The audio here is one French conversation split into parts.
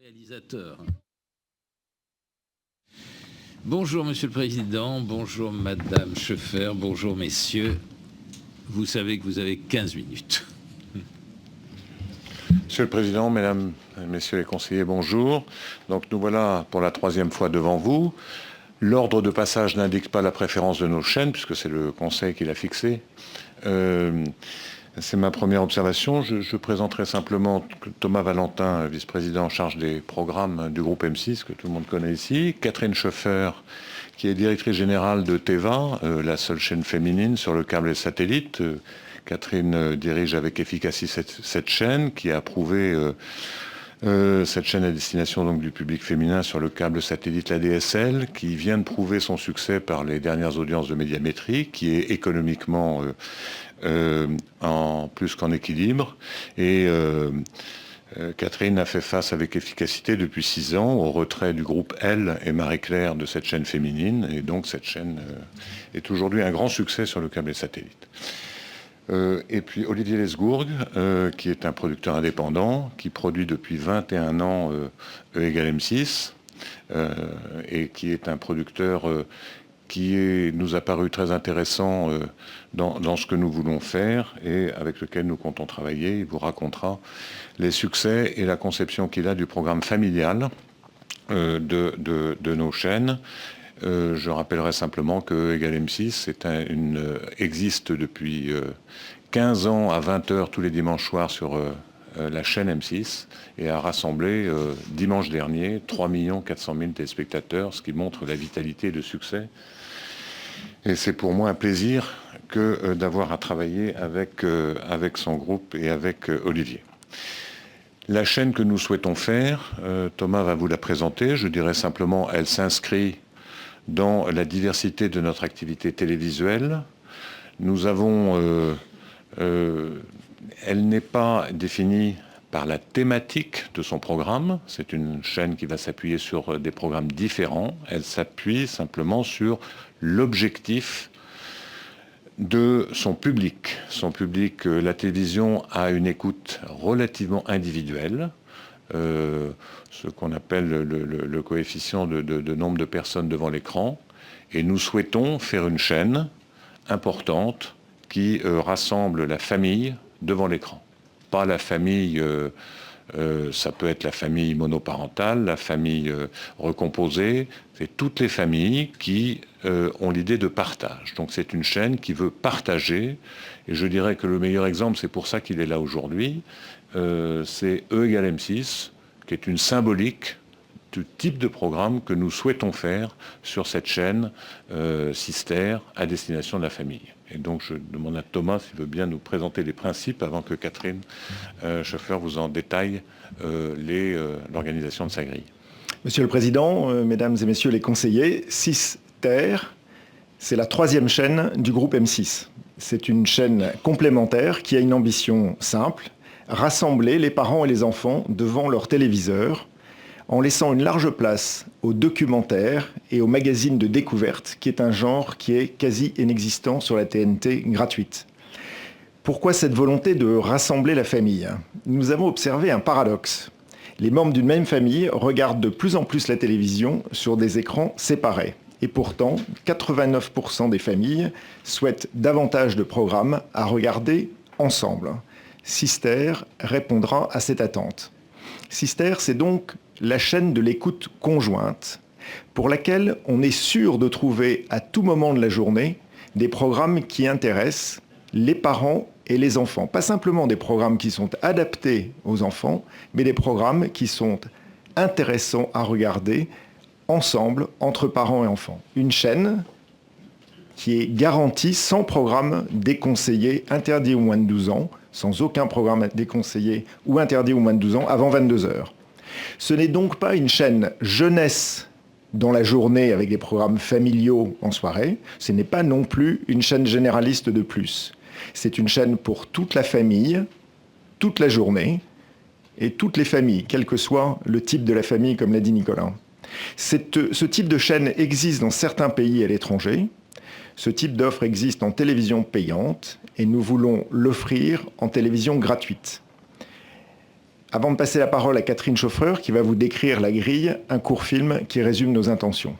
Réalisateur. Bonjour Monsieur le Président, bonjour Madame Schoeffer, bonjour messieurs. Vous savez que vous avez 15 minutes. Monsieur le Président, Mesdames et Messieurs les conseillers, bonjour. Donc nous voilà pour la troisième fois devant vous. L'ordre de passage n'indique pas la préférence de nos chaînes, puisque c'est le Conseil qui l'a fixé. C'est ma première observation. Je présenterai simplement Thomas Valentin, vice-président en charge des programmes du groupe M6, que tout le monde connaît ici. Catherine Schoeffer, qui est directrice générale de Téva, la seule chaîne féminine sur le câble et le satellite. Catherine dirige avec efficacité cette chaîne, qui a approuvé cette chaîne à destination donc, du public féminin sur le câble satellite, la DSL, qui vient de prouver son succès par les dernières audiences de médiamétrie, qui est économiquement en plus qu'en équilibre. Et Catherine a fait face avec efficacité depuis 6 ans au retrait du groupe Elle et Marie-Claire de cette chaîne féminine. Et donc cette chaîne est aujourd'hui un grand succès sur le câble et satellite. Et puis Olivier Lesgourg, qui est un producteur indépendant, qui produit depuis 21 ans E égale M6, et qui est un producteur qui nous a paru très intéressant dans ce que nous voulons faire et avec lequel nous comptons travailler. Il vous racontera les succès et la conception qu'il a du programme familial de nos chaînes. Je rappellerai simplement que Égal M6 existe depuis 15 ans à 20h tous les dimanches soirs sur la chaîne M6 et a rassemblé dimanche dernier 3 400 000 téléspectateurs, ce qui montre la vitalité et le succès. Et c'est pour moi un plaisir que d'avoir à travailler avec son groupe et avec Olivier. La chaîne que nous souhaitons faire, Thomas va vous la présenter. Je dirais simplement, elle s'inscrit dans la diversité de notre activité télévisuelle. Elle n'est pas définie par la thématique de son programme. C'est une chaîne qui va s'appuyer sur des programmes différents. Elle s'appuie simplement sur l'objectif de son public. Son public, la télévision a une écoute relativement individuelle. Ce qu'on appelle le coefficient de nombre de personnes devant l'écran. Et nous souhaitons faire une chaîne importante qui rassemble la famille devant l'écran. Pas la famille, ça peut être la famille monoparentale, la famille recomposée, c'est toutes les familles qui ont l'idée de partage. Donc c'est une chaîne qui veut partager, et je dirais que le meilleur exemple, c'est pour ça qu'il est là aujourd'hui, c'est E égale M6, qui est une symbolique du type de programme que nous souhaitons faire sur cette chaîne Sister à destination de la famille. Et donc je demande à Thomas s'il veut bien nous présenter les principes avant que Catherine Schoeffer vous en détaille l'organisation de sa grille. Monsieur le Président, Mesdames et Messieurs les conseillers, Sister, c'est la 3e chaîne du groupe M6. C'est une chaîne complémentaire qui a une ambition simple, rassembler les parents et les enfants devant leur téléviseur en laissant une large place aux documentaires et aux magazines de découverte, qui est un genre qui est quasi inexistant sur la TNT gratuite. Pourquoi cette volonté de rassembler la famille ? Nous avons observé un paradoxe. Les membres d'une même famille regardent de plus en plus la télévision sur des écrans séparés. Et pourtant, 89% des familles souhaitent davantage de programmes à regarder ensemble. Sister répondra à cette attente. Sister, c'est donc la chaîne de l'écoute conjointe pour laquelle on est sûr de trouver à tout moment de la journée des programmes qui intéressent les parents et les enfants. Pas simplement des programmes qui sont adaptés aux enfants, mais des programmes qui sont intéressants à regarder ensemble, entre parents et enfants. Une chaîne qui est garantie sans programme déconseillé, interdit aux moins de 12 ans, sans aucun programme déconseillé ou interdit aux moins de 12 ans avant 22 heures. Ce n'est donc pas une chaîne jeunesse dans la journée avec des programmes familiaux en soirée. Ce n'est pas non plus une chaîne généraliste de plus. C'est une chaîne pour toute la famille, toute la journée, et toutes les familles, quel que soit le type de la famille, comme l'a dit Nicolas. Ce type de chaîne existe dans certains pays à l'étranger. Ce type d'offre existe en télévision payante et nous voulons l'offrir en télévision gratuite. Avant de passer la parole à Catherine Chauffreur, qui va vous décrire la grille, un court film qui résume nos intentions.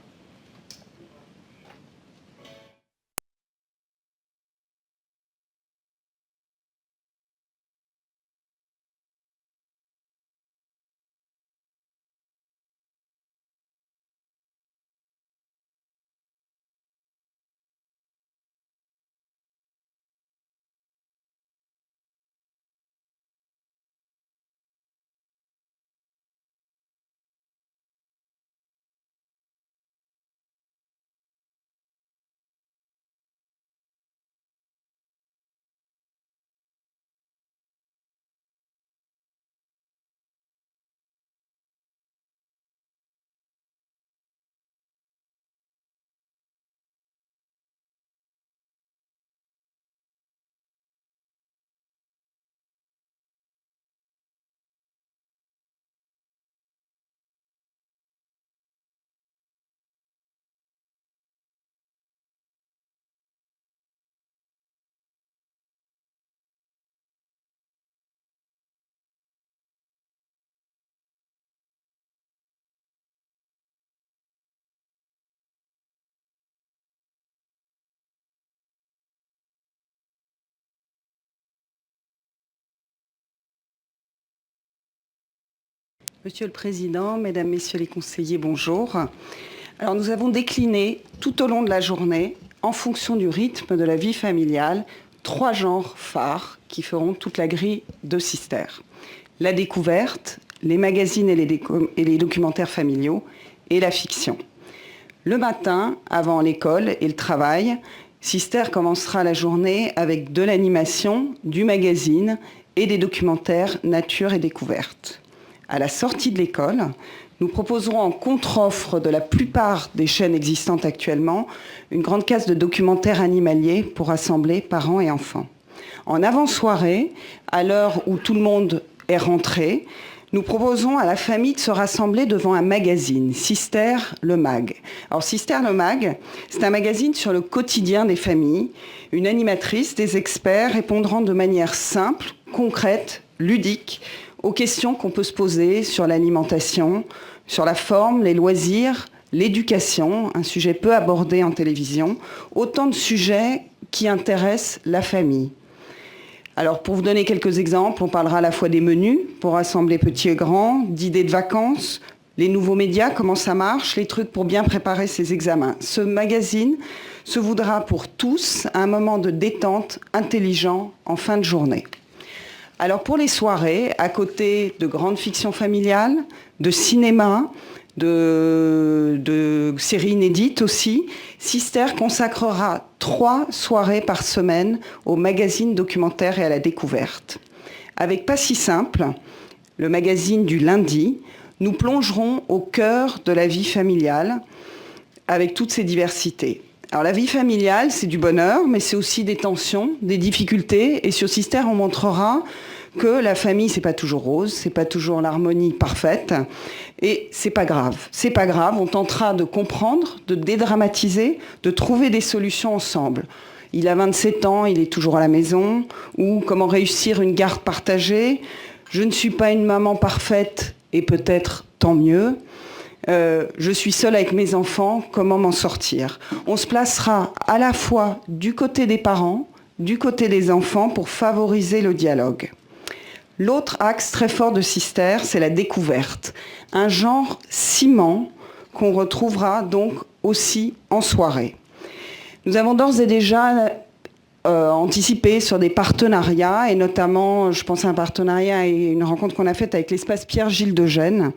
Monsieur le Président, Mesdames, Messieurs les conseillers, bonjour. Alors nous avons décliné tout au long de la journée, en fonction du rythme de la vie familiale, 3 genres phares qui feront toute la grille de Sister. La découverte, les magazines et les documentaires familiaux et la fiction. Le matin, avant l'école et le travail, Sister commencera la journée avec de l'animation, du magazine et des documentaires nature et découverte. À la sortie de l'école, nous proposerons en contre-offre de la plupart des chaînes existantes actuellement une grande case de documentaires animaliers pour rassembler parents et enfants. En avant-soirée, à l'heure où tout le monde est rentré, nous proposons à la famille de se rassembler devant un magazine, Sister le Mag. Alors Sister le Mag, c'est un magazine sur le quotidien des familles. Une animatrice, des experts répondront de manière simple, concrète, ludique, aux questions qu'on peut se poser sur l'alimentation, sur la forme, les loisirs, l'éducation, un sujet peu abordé en télévision, autant de sujets qui intéressent la famille. Alors pour vous donner quelques exemples, on parlera à la fois des menus pour rassembler petits et grands, d'idées de vacances, les nouveaux médias, comment ça marche, les trucs pour bien préparer ses examens. Ce magazine se voudra pour tous un moment de détente intelligent en fin de journée. Alors pour les soirées, à côté de grandes fictions familiales, de cinéma, de séries inédites aussi, Sister consacrera 3 soirées par semaine au magazine documentaire et à la découverte. Avec Pas si simple, le magazine du lundi, nous plongerons au cœur de la vie familiale avec toutes ses diversités. Alors la vie familiale, c'est du bonheur, mais c'est aussi des tensions, des difficultés. Et sur Sister, on montrera que la famille, c'est pas toujours rose, c'est pas toujours l'harmonie parfaite. Et c'est pas grave. C'est pas grave, on tentera de comprendre, de dédramatiser, de trouver des solutions ensemble. Il a 27 ans, il est toujours à la maison. Ou comment réussir une garde partagée. Je ne suis pas une maman parfaite et peut-être tant mieux. Je suis seule avec mes enfants, comment m'en sortir? On se placera à la fois du côté des parents, du côté des enfants pour favoriser le dialogue. L'autre axe très fort de Sister, c'est la découverte. Un genre ciment qu'on retrouvera donc aussi en soirée. Nous avons d'ores et déjà anticipé sur des partenariats, et notamment, je pense à un partenariat et une rencontre qu'on a faite avec l'espace Pierre-Gilles de Gênes.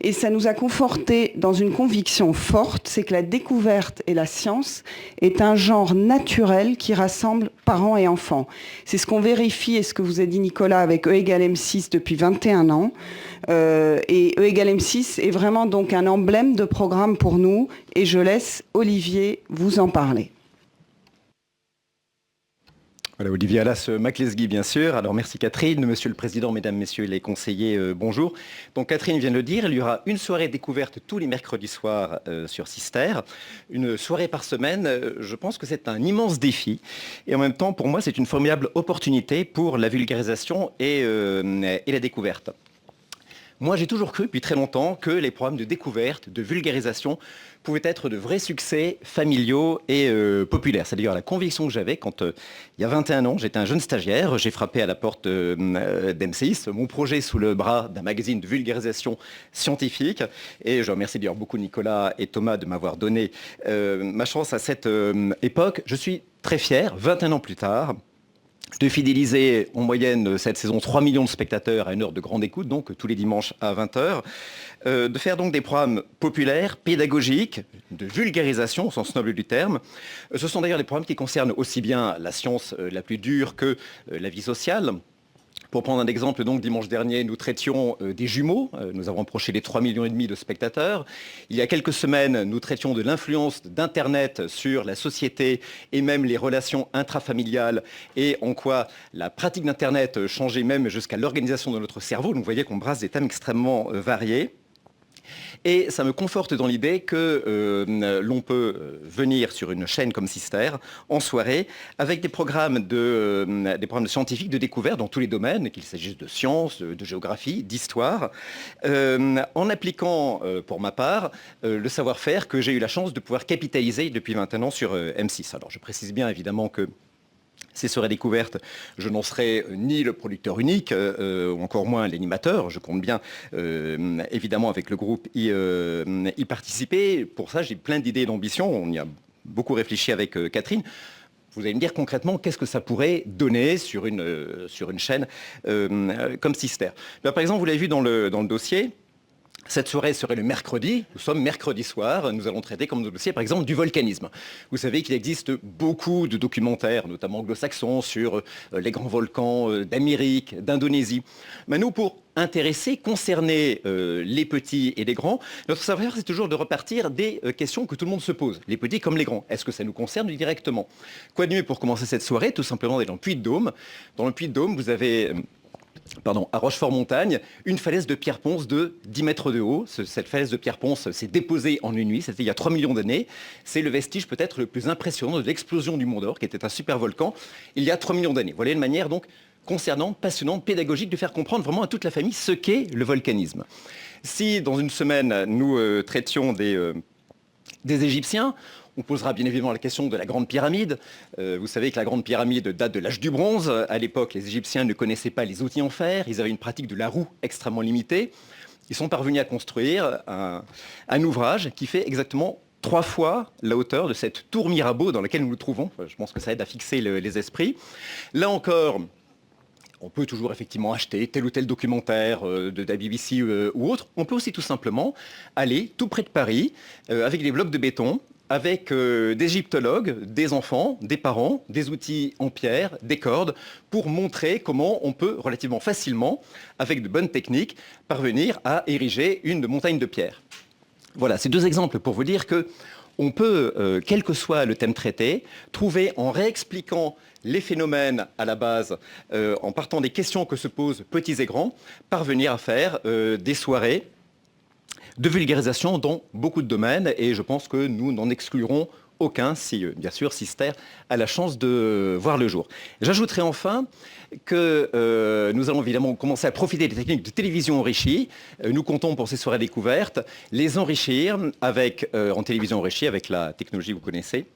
Et ça nous a conforté dans une conviction forte, c'est que la découverte et la science est un genre naturel qui rassemble parents et enfants. C'est ce qu'on vérifie et ce que vous a dit Nicolas avec E égale M6 depuis 21 ans. Et E égale M6 est vraiment donc un emblème de programme pour nous. Et je laisse Olivier vous en parler. Voilà, Olivier Alas-Maclesguy, bien sûr. Alors, merci Catherine. Monsieur le Président, Mesdames, Messieurs les conseillers, bonjour. Donc, Catherine vient de le dire, il y aura une soirée découverte tous les mercredis soirs sur Sister. Une soirée par semaine, je pense que c'est un immense défi. Et en même temps, pour moi, c'est une formidable opportunité pour la vulgarisation et la découverte. Moi, j'ai toujours cru, depuis très longtemps, que les programmes de découverte, de vulgarisation, pouvaient être de vrais succès familiaux et populaires. C'est d'ailleurs la conviction que j'avais quand, il y a 21 ans, j'étais un jeune stagiaire, j'ai frappé à la porte d'M6, mon projet sous le bras d'un magazine de vulgarisation scientifique. Et je remercie d'ailleurs beaucoup Nicolas et Thomas de m'avoir donné ma chance à cette époque. Je suis très fier, 21 ans plus tard, de fidéliser en moyenne cette saison 3 millions de spectateurs à une heure de grande écoute, donc tous les dimanches à 20h, de faire donc des programmes populaires, pédagogiques, de vulgarisation au sens noble du terme. Ce sont d'ailleurs des programmes qui concernent aussi bien la science la plus dure que la vie sociale. Pour prendre un exemple, donc dimanche dernier, nous traitions des jumeaux. Nous avons approché les 3,5 millions de spectateurs. Il y a quelques semaines, nous traitions de l'influence d'Internet sur la société et même les relations intrafamiliales et en quoi la pratique d'Internet changeait même jusqu'à l'organisation de notre cerveau. Donc vous voyez qu'on brasse des thèmes extrêmement variés. Et ça me conforte dans l'idée que l'on peut venir sur une chaîne comme Sister en soirée avec des programmes scientifiques de découverte dans tous les domaines, qu'il s'agisse de sciences, de géographie, d'histoire, en appliquant pour ma part le savoir-faire que j'ai eu la chance de pouvoir capitaliser depuis 21 ans sur M6. Alors je précise bien évidemment que ces soirées découvertes, je n'en serai ni le producteur unique, ou encore moins l'animateur. Je compte bien, évidemment, avec le groupe y participer. Pour ça, j'ai plein d'idées et d'ambitions. On y a beaucoup réfléchi avec Catherine. Vous allez me dire concrètement qu'est-ce que ça pourrait donner sur une chaîne comme Sister. Par exemple, vous l'avez vu dans le dossier. Cette soirée serait le mercredi, nous sommes mercredi soir, nous allons traiter comme dossier par exemple du volcanisme. Vous savez qu'il existe beaucoup de documentaires, notamment anglo-saxons, sur les grands volcans d'Amérique, d'Indonésie. Mais nous, pour intéresser, concerner les petits et les grands, notre savoir c'est toujours de repartir des questions que tout le monde se pose, les petits comme les grands. Est-ce que ça nous concerne directement? Quoi de mieux pour commencer cette soirée? Tout simplement d'aller dans le Puy-de-Dôme. Dans le Puy-de-Dôme, vous avez... à Rochefort-Montagne, une falaise de pierre ponce de 10 mètres de haut. Cette falaise de pierre ponce s'est déposée en une nuit, c'était il y a 3 millions d'années. C'est le vestige peut-être le plus impressionnant de l'explosion du Mont d'Or, qui était un super volcan, il y a 3 millions d'années. Voilà une manière donc concernante, passionnante, pédagogique de faire comprendre vraiment à toute la famille ce qu'est le volcanisme. Si dans une semaine, nous traitions des Égyptiens, on posera bien évidemment la question de la Grande Pyramide. Vous savez que la Grande Pyramide date de l'âge du bronze. À l'époque, les Égyptiens ne connaissaient pas les outils en fer. Ils avaient une pratique de la roue extrêmement limitée. Ils sont parvenus à construire un ouvrage qui fait exactement 3 fois la hauteur de cette tour Mirabeau dans laquelle nous nous trouvons. Je pense que ça aide à fixer les esprits. Là encore, on peut toujours effectivement acheter tel ou tel documentaire de la BBC ou autre. On peut aussi tout simplement aller tout près de Paris avec des blocs de béton, avec des égyptologues, des enfants, des parents, des outils en pierre, des cordes, pour montrer comment on peut relativement facilement, avec de bonnes techniques, parvenir à ériger une montagne de pierre. Voilà, ces 2 exemples pour vous dire que on peut, quel que soit le thème traité, trouver en réexpliquant les phénomènes à la base, en partant des questions que se posent petits et grands, parvenir à faire des soirées de vulgarisation dans beaucoup de domaines, et je pense que nous n'en exclurons aucun si, bien sûr, Sister a la chance de voir le jour. J'ajouterai enfin que nous allons évidemment commencer à profiter des techniques de télévision enrichie. Nous comptons pour ces soirées découvertes les enrichir en télévision enrichie avec la technologie que vous connaissez,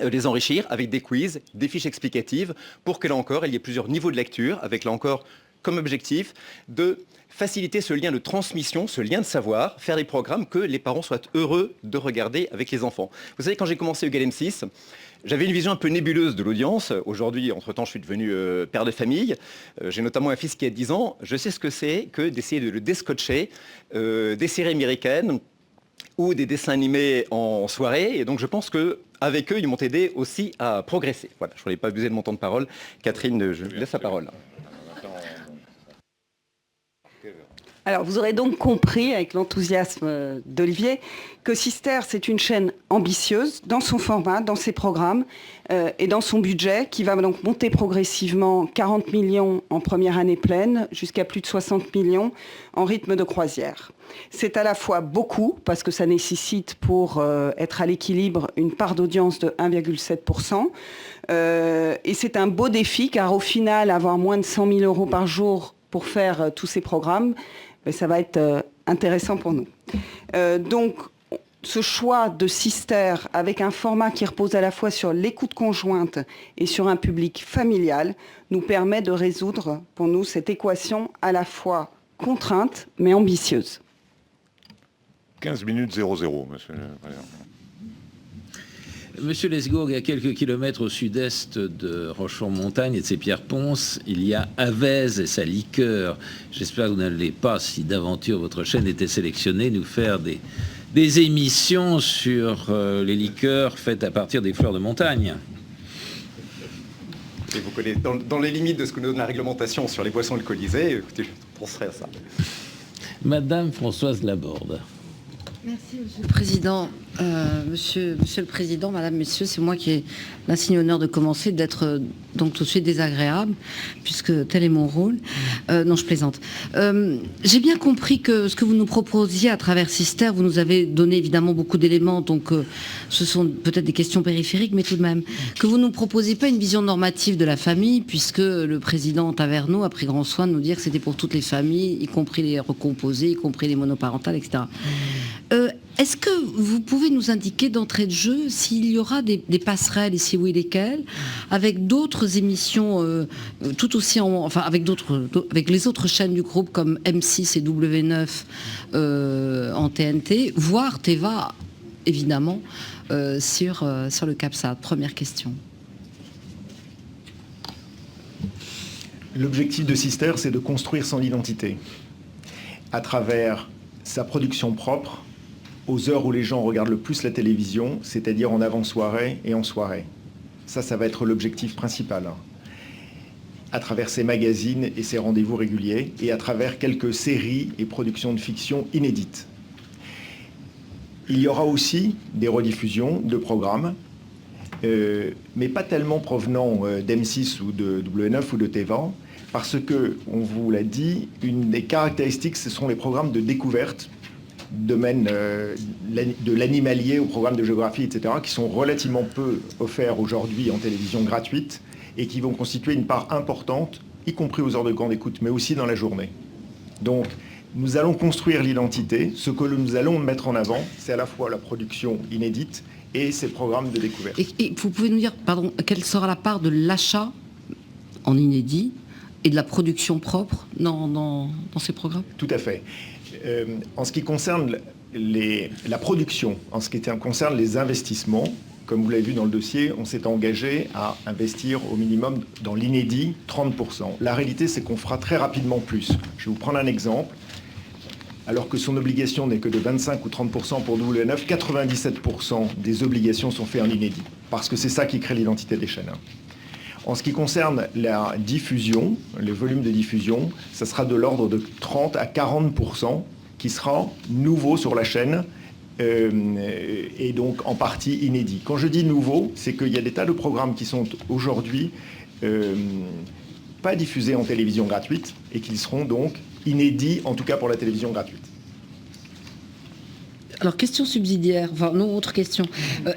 les enrichir avec des quiz, des fiches explicatives, pour que là encore, il y ait plusieurs niveaux de lecture, avec là encore comme objectif de faciliter ce lien de transmission, ce lien de savoir, faire des programmes que les parents soient heureux de regarder avec les enfants. Vous savez, quand j'ai commencé Egal M6, j'avais une vision un peu nébuleuse de l'audience. Aujourd'hui, entre-temps, je suis devenu père de famille. J'ai notamment un fils qui a 10 ans. Je sais ce que c'est que d'essayer de le déscotcher des séries américaines ou des dessins animés en soirée. Et donc, je pense qu'avec eux, ils m'ont aidé aussi à progresser. Voilà, je ne voulais pas abuser de mon temps de parole. Catherine, je laisse la parole. Alors, vous aurez donc compris, avec l'enthousiasme d'Olivier, que Sister, c'est une chaîne ambitieuse dans son format, dans ses programmes et dans son budget, qui va donc monter progressivement 40 millions en première année pleine, jusqu'à plus de 60 millions en rythme de croisière. C'est à la fois beaucoup, parce que ça nécessite pour être à l'équilibre une part d'audience de 1,7%. Et c'est un beau défi, car au final, avoir moins de 100 000 € par jour pour faire tous ces programmes, ça va être intéressant pour nous. Donc, ce choix de Sister avec un format qui repose à la fois sur l'écoute conjointe et sur un public familial nous permet de résoudre pour nous cette équation à la fois contrainte mais ambitieuse. 15 minutes 00, monsieur le président. Monsieur Lesgourg, à quelques kilomètres au sud-est de Rochefort-Montagne et de ses Pierres-Ponces, il y a Avez et sa liqueur. J'espère que vous n'allez pas, si d'aventure votre chaîne était sélectionnée, nous faire des émissions sur les liqueurs faites à partir des fleurs de montagne. Et vous connaissez, dans les limites de ce que nous donne la réglementation sur les boissons alcoolisées, écoutez, je penserai à ça. Madame Françoise Laborde. Merci, Monsieur le Président. Monsieur le Président, Madame, Messieurs, c'est moi qui ai l'insigne honneur de commencer, d'être donc tout de suite désagréable, puisque tel est mon rôle. Non, je plaisante. J'ai bien compris que ce que vous nous proposiez à travers Sister, vous nous avez donné évidemment beaucoup d'éléments, donc ce sont peut-être des questions périphériques, mais tout de même, que vous ne nous proposiez pas une vision normative de la famille, puisque le Président Taverneau a pris grand soin de nous dire que c'était pour toutes les familles, y compris les recomposées, y compris les monoparentales, etc. Est-ce que vous pouvez nous indiquer d'entrée de jeu s'il y aura des passerelles, et si oui, lesquelles, avec d'autres émissions tout aussi avec les autres chaînes du groupe comme M6 et W9 en TNT, voire Teva, évidemment, sur le CAPSAT? Première question. L'objectif de Sister, c'est de construire son identité à travers sa production propre, aux heures où les gens regardent le plus la télévision, c'est-à-dire en avant-soirée et en soirée. Ça va être l'objectif principal. À travers ses magazines et ses rendez-vous réguliers, et à travers quelques séries et productions de fiction inédites. Il y aura aussi des rediffusions de programmes, mais pas tellement provenant d'M6 ou de W9 ou de Teva, parce que, on vous l'a dit, une des caractéristiques, ce sont les programmes de découverte, domaine de l'animalier au programme de géographie, etc., qui sont relativement peu offerts aujourd'hui en télévision gratuite et qui vont constituer une part importante, y compris aux heures de grande écoute, mais aussi dans la journée. Donc, nous allons construire l'identité. Ce que nous allons mettre en avant, c'est à la fois la production inédite et ces programmes de découverte. Et vous pouvez nous dire, pardon, quelle sera la part de l'achat en inédit et de la production propre dans ces programmes? Tout à fait. En ce qui concerne la production, en ce qui concerne les investissements, comme vous l'avez vu dans le dossier, on s'est engagé à investir au minimum dans l'inédit 30%. La réalité, c'est qu'on fera très rapidement plus. Je vais vous prendre un exemple. Alors que son obligation n'est que de 25 ou 30% pour W9, 97% des obligations sont faites en inédit. Parce que c'est ça qui crée l'identité des chaînes. En ce qui concerne la diffusion, le volume de diffusion, ça sera de l'ordre de 30 à 40% qui sera nouveau sur la chaîne et donc en partie inédit. Quand je dis nouveau, c'est qu'il y a des tas de programmes qui sont aujourd'hui pas diffusés en télévision gratuite et qui seront donc inédits, en tout cas pour la télévision gratuite. Alors, question subsidiaire, enfin, non, autre question.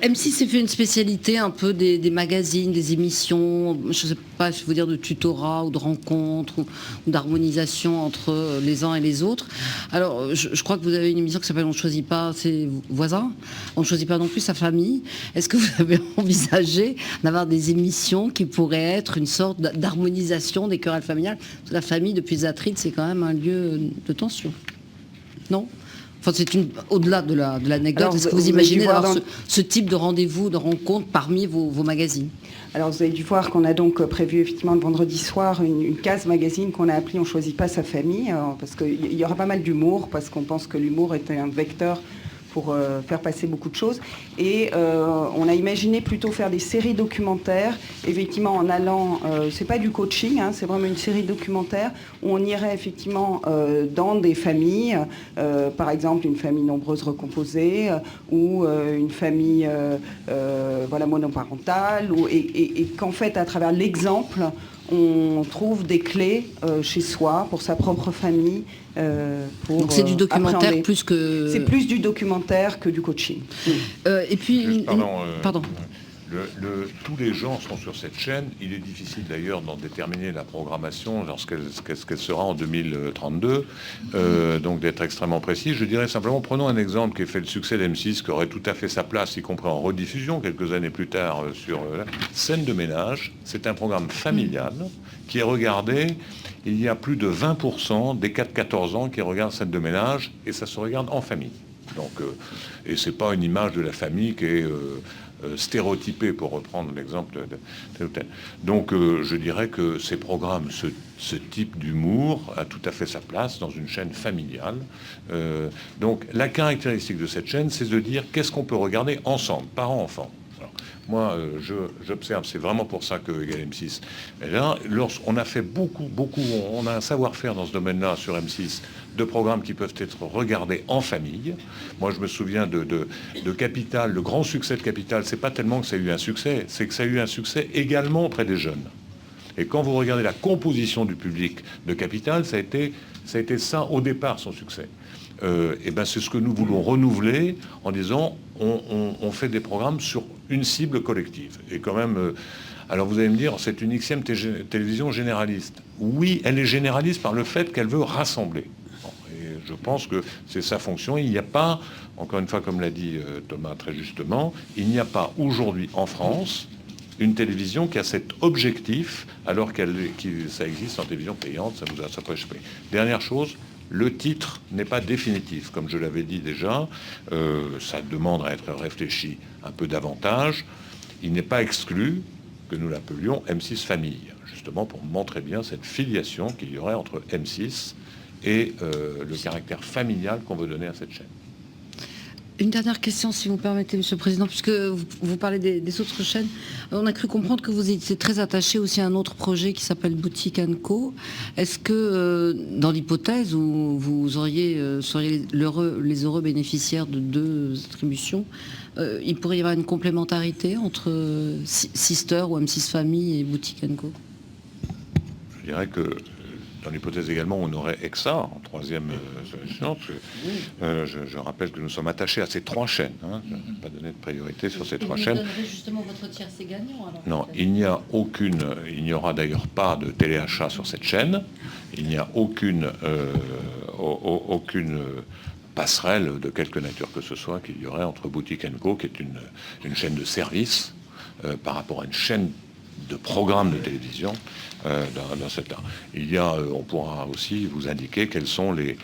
M6 s'est fait une spécialité un peu des magazines, des émissions, je ne sais pas, je veux dire, de tutorat ou de rencontres ou d'harmonisation entre les uns et les autres. Alors, je crois que vous avez une émission qui s'appelle On ne choisit pas ses voisins, on ne choisit pas non plus sa famille. Est-ce que vous avez envisagé d'avoir des émissions qui pourraient être une sorte d'harmonisation des querelles familiales? Parce que la famille, depuis Zatride, c'est quand même un lieu de tension. Non ? Enfin, c'est au-delà de l'anecdote. Est-ce que vous imaginez d'avoir ce type de rendez-vous, de rencontre parmi vos magazines? Alors, vous avez dû voir qu'on a donc prévu effectivement le vendredi soir une case magazine qu'on a appelée « On ne choisit pas sa famille », parce qu'il y aura pas mal d'humour, parce qu'on pense que l'humour est un vecteur pour faire passer beaucoup de choses. Et on a imaginé plutôt faire des séries documentaires, effectivement en allant, c'est pas du coaching, hein, c'est vraiment une série documentaire où on irait effectivement dans des familles, par exemple une famille nombreuse recomposée, ou une famille monoparentale, et qu'en fait, à travers l'exemple, on trouve des clés chez soi, pour sa propre famille. Donc c'est du documentaire appréhender. Plus que... C'est plus du documentaire que du coaching. Et puis... Pardon. Tous les gens sont sur cette chaîne. Il est difficile d'ailleurs d'en déterminer la programmation lorsqu'elle sera en 2032, donc d'être extrêmement précis. Je dirais simplement, prenons un exemple qui a fait le succès d'M6, qui aurait tout à fait sa place, y compris en rediffusion quelques années plus tard, sur Scène de ménage. C'est un programme familial qui est regardé. Il y a plus de 20% des 4-14 ans qui regardent Scène de ménage, et ça se regarde en famille. Donc, et c'est pas une image de la famille qui est stéréotypé, pour reprendre l'exemple de tel ou tel. Donc je dirais que ces programmes, ce type d'humour a tout à fait sa place dans une chaîne familiale. Donc la caractéristique de cette chaîne, c'est de dire qu'est-ce qu'on peut regarder ensemble, parents-enfants. Moi, j'observe, c'est vraiment pour ça que égale M6. Et là, lorsqu'on a fait beaucoup, on a un savoir-faire dans ce domaine-là sur M6, de programmes qui peuvent être regardés en famille. Moi, je me souviens de Capital, le grand succès de Capital, c'est pas tellement que ça a eu un succès, c'est que ça a eu un succès également auprès des jeunes. Et quand vous regardez la composition du public de Capital, ça a été ça au départ, son succès. Et ben c'est ce que nous voulons renouveler en disant on fait des programmes sur une cible collective. Et quand même, alors vous allez me dire, c'est une Xème télévision généraliste. Oui, elle est généraliste par le fait qu'elle veut rassembler. Bon, et je pense que c'est sa fonction. Il n'y a pas, encore une fois, comme l'a dit Thomas très justement, il n'y a pas aujourd'hui en France une télévision qui a cet objectif, alors ça existe en télévision payante, ça peut échapper. Dernière chose, le titre n'est pas définitif, comme je l'avais dit déjà, ça demande à être réfléchi un peu davantage. Il n'est pas exclu que nous l'appelions M6 Famille, justement pour montrer bien cette filiation qu'il y aurait entre M6 et le caractère familial qu'on veut donner à cette chaîne. Une dernière question, si vous permettez, Monsieur le Président, puisque vous parlez des autres chaînes. On a cru comprendre que vous étiez très attaché aussi à un autre projet qui s'appelle Boutique & Co. Est-ce que, dans l'hypothèse où vous seriez les heureux bénéficiaires de deux distributions, il pourrait y avoir une complémentarité entre Sister ou M6 Famille et Boutique & Co? Je dirais que dans l'hypothèse également, on aurait EXA en troisième solution. Je rappelle que nous sommes attachés à ces trois chaînes. Hein. Je n'ai pas donné de priorité sur ces trois chaînes. Vous donnerez justement votre tiercé gagnant alors? Non, il n'y aura d'ailleurs pas de téléachat sur cette chaîne. Il n'y a aucune passerelle de quelque nature que ce soit qu'il y aurait entre Boutique & Co, qui est une chaîne de service, par rapport à une chaîne de programmes de télévision dans cet art. On pourra aussi vous indiquer quelles sont les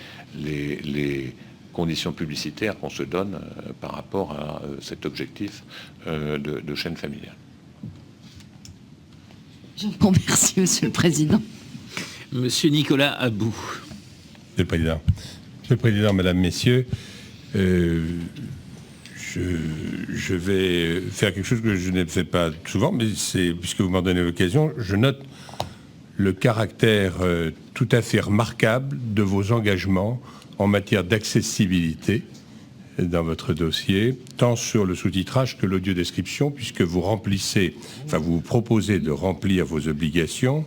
conditions publicitaires qu'on se donne par rapport à cet objectif de chaîne familiale. Je vous remercie, Monsieur le Président. Monsieur Nicolas About. Monsieur le Président, Mesdames, Messieurs, je vais faire quelque chose que je ne fais pas souvent, mais puisque vous m'en donnez l'occasion, je note le caractère tout à fait remarquable de vos engagements en matière d'accessibilité dans votre dossier, tant sur le sous-titrage que l'audiodescription, puisque vous vous proposez de remplir vos obligations,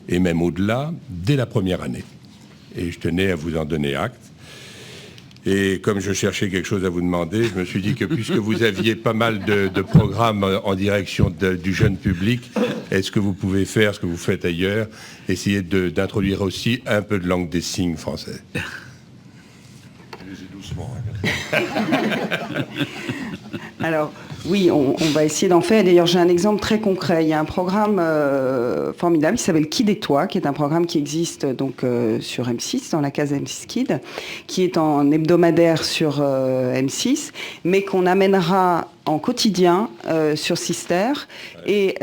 et même au-delà, dès la première année. Et je tenais à vous en donner acte. Et comme je cherchais quelque chose à vous demander, je me suis dit que puisque vous aviez pas mal de programmes en direction du jeune public, est-ce que vous pouvez faire ce que vous faites ailleurs, essayer d'introduire aussi un peu de langue des signes française? Allez-y doucement. Alors, oui, on va essayer d'en faire. D'ailleurs, j'ai un exemple très concret. Il y a un programme formidable qui s'appelle Kid et toi, qui est un programme qui existe donc sur M6, dans la case M6 Kid, qui est en hebdomadaire sur M6, mais qu'on amènera en quotidien sur Sister. Et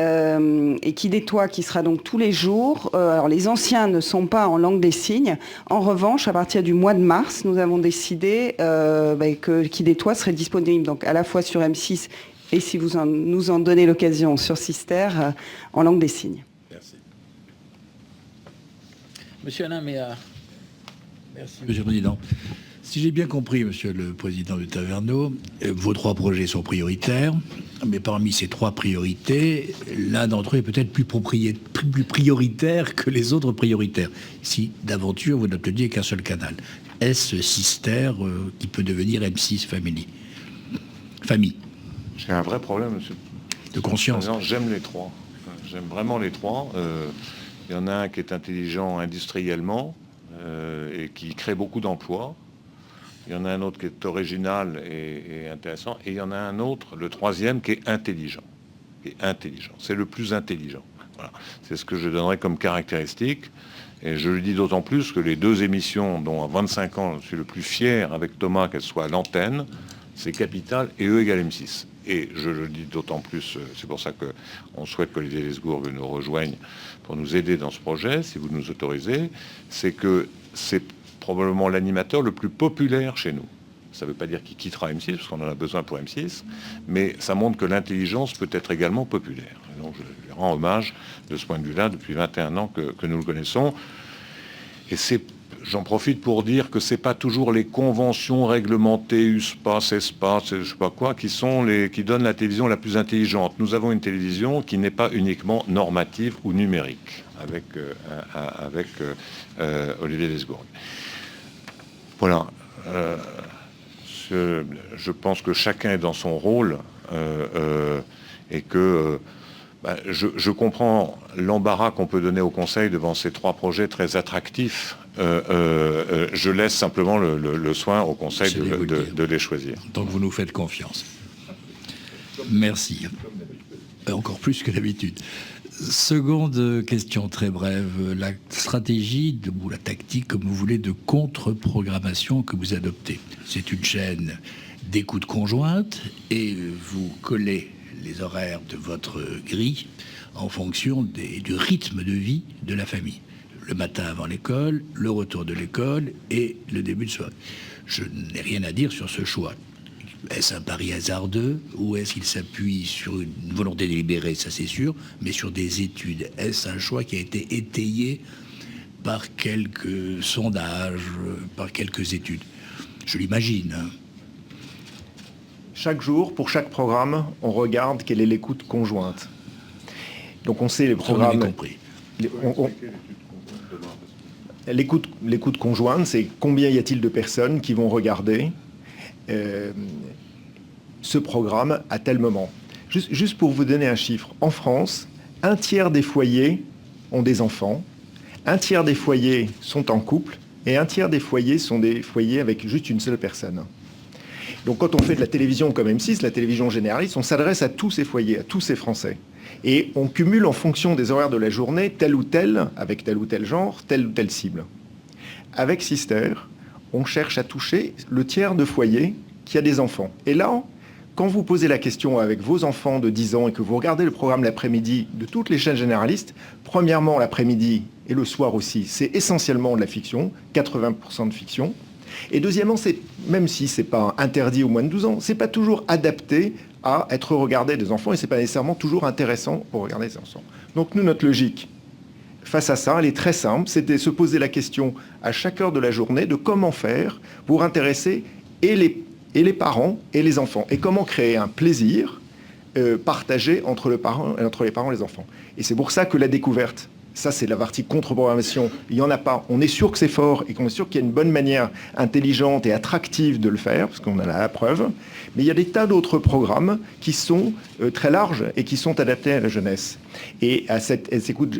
Kid et toi, qui sera donc tous les jours. Alors, les anciens ne sont pas en langue des signes. En revanche, à partir du mois de mars, nous avons décidé que Kid et toi serait disponible donc à la fois sur M6 et si vous nous en donnez l'occasion sur Sister, en langue des signes. Merci. Monsieur Alain Méhard. Merci, Monsieur le Président. Si j'ai bien compris, Monsieur le Président de Taverneau, vos trois projets sont prioritaires, mais parmi ces trois priorités, l'un d'entre eux est peut-être plus prioritaire que les autres prioritaires. Si, d'aventure, vous n'obteniez qu'un seul canal. Est-ce Sister qui peut devenir M6 Famille? J'ai un vrai problème, monsieur. de conscience. Non, j'aime les trois. J'aime vraiment les trois. Il y en a un qui est intelligent industriellement et qui crée beaucoup d'emplois. Il y en a un autre qui est original et intéressant. Et il y en a un autre, le troisième, qui est intelligent. C'est le plus intelligent. Voilà. C'est ce que je donnerais comme caractéristique. Et je le dis d'autant plus que les deux émissions dont à 25 ans je suis le plus fier avec Thomas qu'elles soient à l'antenne, c'est Capital et E égale M6. Et je le dis d'autant plus, c'est pour ça qu'on souhaite qu'Olivier Lesgourg nous rejoigne pour nous aider dans ce projet, si vous nous autorisez, c'est que c'est probablement l'animateur le plus populaire chez nous. Ça ne veut pas dire qu'il quittera M6, parce qu'on en a besoin pour M6, mais ça montre que l'intelligence peut être également populaire. Et donc je lui rends hommage de ce point de vue-là depuis 21 ans que nous le connaissons. Et j'en profite pour dire que c'est pas toujours les conventions réglementées, USPA, CESPA, je sais pas quoi, qui donnent la télévision la plus intelligente. Nous avons une télévision qui n'est pas uniquement normative ou numérique, avec Olivier Lesgourg. Voilà. Je pense que chacun est dans son rôle et que je comprends l'embarras qu'on peut donner au Conseil devant ces trois projets très attractifs. Je laisse simplement le soin au Conseil de les choisir. Donc vous nous faites confiance. Merci. Encore plus que d'habitude. Seconde question très brève. La stratégie ou la tactique, comme vous voulez, de contre-programmation que vous adoptez. C'est une chaîne d'écoute conjointe et vous collez les horaires de votre grille en fonction du rythme de vie de la famille. Le matin avant l'école, le retour de l'école et le début de soirée. Je n'ai rien à dire sur ce choix. Est-ce un pari hasardeux ou est-ce qu'il s'appuie sur une volonté délibérée, ça c'est sûr, mais sur des études? Est-ce un choix qui a été étayé par quelques sondages, par quelques études? Je l'imagine. Chaque jour, pour chaque programme, on regarde quelle est l'écoute conjointe. Donc on sait les programmes... On a compris. L'écoute conjointe, c'est combien y a-t-il de personnes qui vont regarder ce programme à tel moment. Juste pour vous donner un chiffre, en France, 1/3 des foyers ont des enfants, 1/3 des foyers sont en couple, et 1/3 des foyers sont des foyers avec juste une seule personne. Donc quand on fait de la télévision comme M6, la télévision généraliste, on s'adresse à tous ces foyers, à tous ces Français. Et on cumule en fonction des horaires de la journée, tel ou tel, avec tel ou tel genre, telle ou telle cible. Avec Sister, on cherche à toucher le tiers de foyers qui a des enfants. Et là, quand vous posez la question avec vos enfants de 10 ans et que vous regardez le programme l'après-midi de toutes les chaînes généralistes, premièrement, l'après-midi et le soir aussi, c'est essentiellement de la fiction, 80% de fiction. Et deuxièmement, même si ce n'est pas interdit aux moins de 12 ans, ce n'est pas toujours adapté à être regardé des enfants et ce n'est pas nécessairement toujours intéressant pour regarder des enfants. Donc nous, notre logique face à ça, elle est très simple, c'est de se poser la question à chaque heure de la journée de comment faire pour intéresser et les parents et les enfants. Et comment créer un plaisir partagé entre les parents et les enfants. Et c'est pour ça que la découverte, ça c'est la partie contre-programmation, il n'y en a pas. On est sûr que c'est fort et qu'on est sûr qu'il y a une bonne manière intelligente et attractive de le faire, parce qu'on en a la preuve. Mais il y a des tas d'autres programmes qui sont très larges et qui sont adaptés à la jeunesse et à cette écoute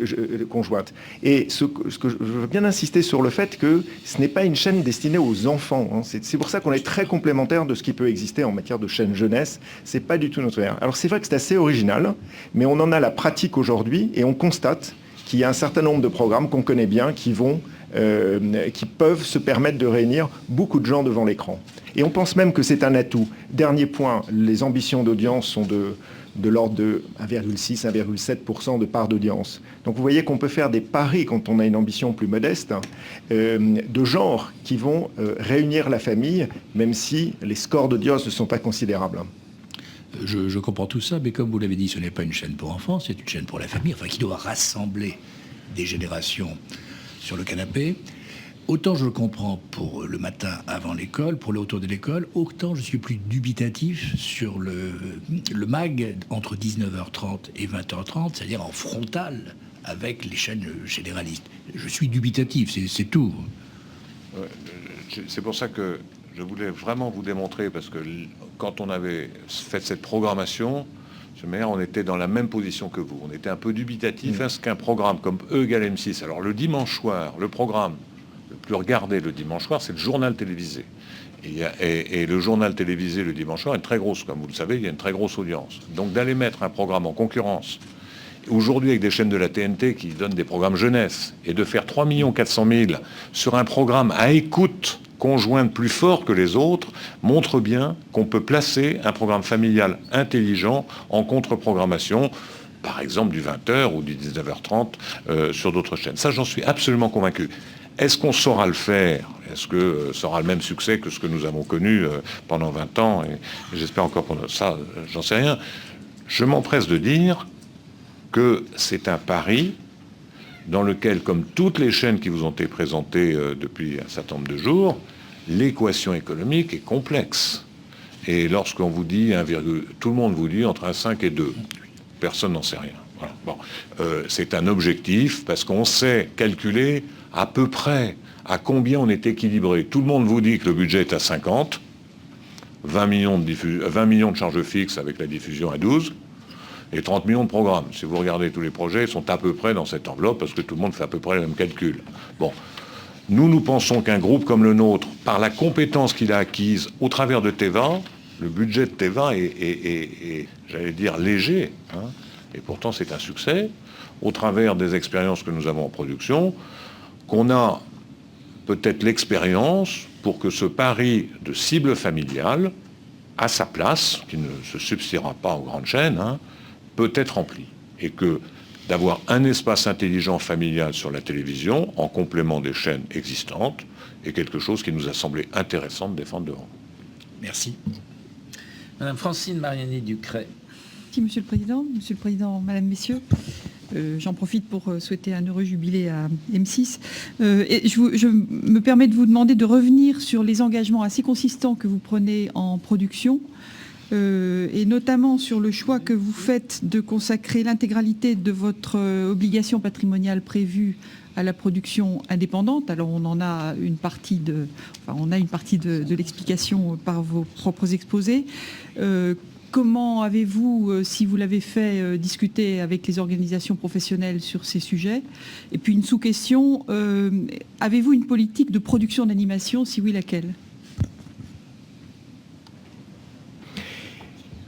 conjointe. Et ce que je veux bien insister sur le fait que ce n'est pas une chaîne destinée aux enfants. Hein. C'est pour ça qu'on est très complémentaire de ce qui peut exister en matière de chaîne jeunesse. C'est pas du tout notre ère. Alors c'est vrai que c'est assez original, mais on en a la pratique aujourd'hui et on constate qu'il y a un certain nombre de programmes qu'on connaît bien qui peuvent se permettre de réunir beaucoup de gens devant l'écran. Et on pense même que c'est un atout. Dernier point, les ambitions d'audience sont de l'ordre de 1,6, 1,7% de part d'audience. Donc vous voyez qu'on peut faire des paris quand on a une ambition plus modeste, de genre qui vont réunir la famille, même si les scores d'audience ne sont pas considérables. Je comprends tout ça, mais comme vous l'avez dit, ce n'est pas une chaîne pour enfants, c'est une chaîne pour la famille, enfin qui doit rassembler des générations sur le canapé. Autant je le comprends pour le matin avant l'école, pour le retour de l'école, autant je suis plus dubitatif sur le MAG entre 19h30 et 20h30, c'est-à-dire en frontal avec les chaînes généralistes. Je suis dubitatif, c'est tout. C'est pour ça que je voulais vraiment vous démontrer, parce que quand on avait fait cette programmation, Monsieur le maire, on était dans la même position que vous. On était un peu dubitatif. Est-ce qu'un programme comme E égale M6, alors le dimanche soir, le programme le plus regardé le dimanche soir, c'est le journal télévisé. Et le journal télévisé le dimanche soir est très grosse, comme vous le savez, il y a une très grosse audience. Donc d'aller mettre un programme en concurrence, aujourd'hui avec des chaînes de la TNT qui donnent des programmes jeunesse, et de faire 3 400 000 sur un programme à écoute conjointe plus fort que les autres, montre bien qu'on peut placer un programme familial intelligent en contre-programmation, par exemple du 20h ou du 19h30 sur d'autres chaînes. Ça, j'en suis absolument convaincu. Est-ce qu'on saura le faire? Est-ce que ça aura le même succès que ce que nous avons connu pendant 20 ans? Et j'espère encore pour ça, j'en sais rien. Je m'empresse de dire que c'est un pari dans lequel, comme toutes les chaînes qui vous ont été présentées depuis un certain nombre de jours, l'équation économique est complexe. Et lorsqu'on vous dit tout le monde vous dit entre 1,5 et 2. Personne n'en sait rien. Voilà. Bon. C'est un objectif parce qu'on sait calculer à peu près à combien on est équilibré. Tout le monde vous dit que le budget est à 50, 20 millions de charges fixes avec la diffusion à 12, et 30 millions de programmes. Si vous regardez tous les projets, ils sont à peu près dans cette enveloppe parce que tout le monde fait à peu près le même calcul. Bon. Nous pensons qu'un groupe comme le nôtre, par la compétence qu'il a acquise au travers de Teva, le budget de Teva est j'allais dire, léger, hein, et pourtant c'est un succès, au travers des expériences que nous avons en production, qu'on a peut-être l'expérience pour que ce pari de cible familiale, à sa place, qui ne se substituera pas aux grandes chaînes, hein, peut être rempli. Et que d'avoir un espace intelligent familial sur la télévision, en complément des chaînes existantes, est quelque chose qui nous a semblé intéressant de défendre devant. Merci. Madame Francine Mariani-Ducret. Merci, Monsieur le Président, Madame, Messieurs. J'en profite pour souhaiter un heureux jubilé à M6. Et je me permets de vous demander de revenir sur les engagements assez consistants que vous prenez en production, et notamment sur le choix que vous faites de consacrer l'intégralité de votre obligation patrimoniale prévue à la production indépendante. Alors on en a une partie de l'explication par vos propres exposés. Comment avez-vous, si vous l'avez fait, discuté avec les organisations professionnelles sur ces sujets? Et puis une sous-question, avez-vous une politique de production d'animation? Si oui, laquelle?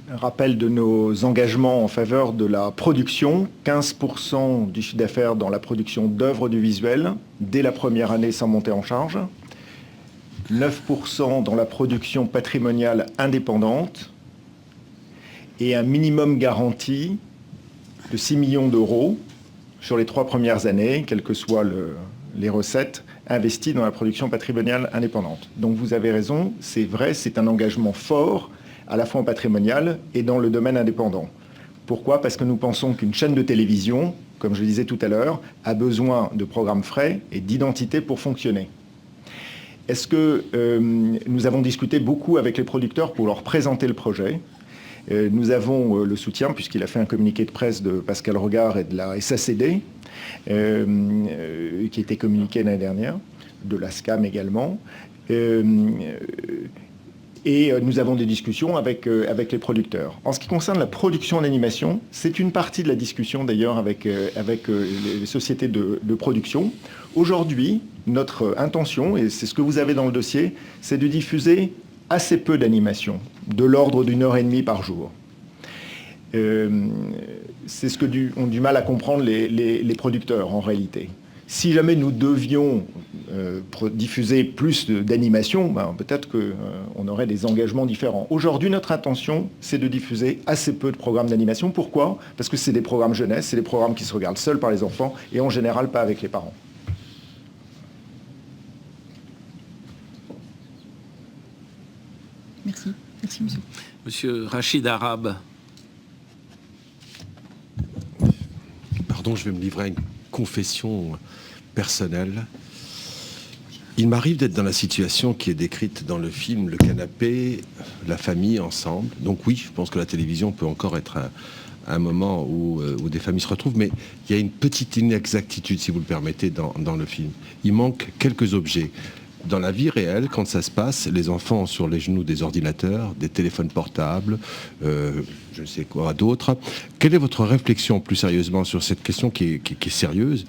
Un rappel de nos engagements en faveur de la production, 15% du chiffre d'affaires dans la production d'œuvres audiovisuelles dès la première année sans monter en charge, 9% dans la production patrimoniale indépendante, et un minimum garanti de 6 millions d'euros sur les 3 premières années, quelles que soient les recettes investies dans la production patrimoniale indépendante. Donc vous avez raison, c'est vrai, c'est un engagement fort, à la fois en patrimonial et dans le domaine indépendant. Pourquoi? Parce que nous pensons qu'une chaîne de télévision, comme je le disais tout à l'heure, a besoin de programmes frais et d'identité pour fonctionner. Est-ce que nous avons discuté beaucoup avec les producteurs pour leur présenter le projet? Nous avons le soutien, puisqu'il a fait un communiqué de presse de Pascal Regard et de la SACD, qui a été communiqué l'année dernière, de la SCAM également. Et nous avons des discussions avec les producteurs. En ce qui concerne la production d'animation, c'est une partie de la discussion d'ailleurs avec les sociétés de production. Aujourd'hui, notre intention, et c'est ce que vous avez dans le dossier, c'est de diffuser assez peu d'animation, de l'ordre d'1h30 par jour. C'est ce que ont du mal à comprendre les producteurs en réalité. Si jamais nous devions diffuser plus d'animation, ben, peut-être qu'on aurait des engagements différents. Aujourd'hui, notre intention, c'est de diffuser assez peu de programmes d'animation. Pourquoi? Parce que c'est des programmes jeunesse, c'est des programmes qui se regardent seuls par les enfants et en général pas avec les parents. Merci. Merci, monsieur. Monsieur Rachid Arabe. Pardon, je vais me livrer à une confession personnelle. Il m'arrive d'être dans la situation qui est décrite dans le film, le canapé, la famille ensemble. Donc oui, je pense que la télévision peut encore être un moment où des familles se retrouvent, mais il y a une petite inexactitude, si vous le permettez, dans le film. Il manque quelques objets. dans la vie réelle, quand ça se passe, les enfants sur les genoux des ordinateurs, des téléphones portables, je ne sais quoi d'autre. Quelle est votre réflexion plus sérieusement sur cette question qui est sérieuse,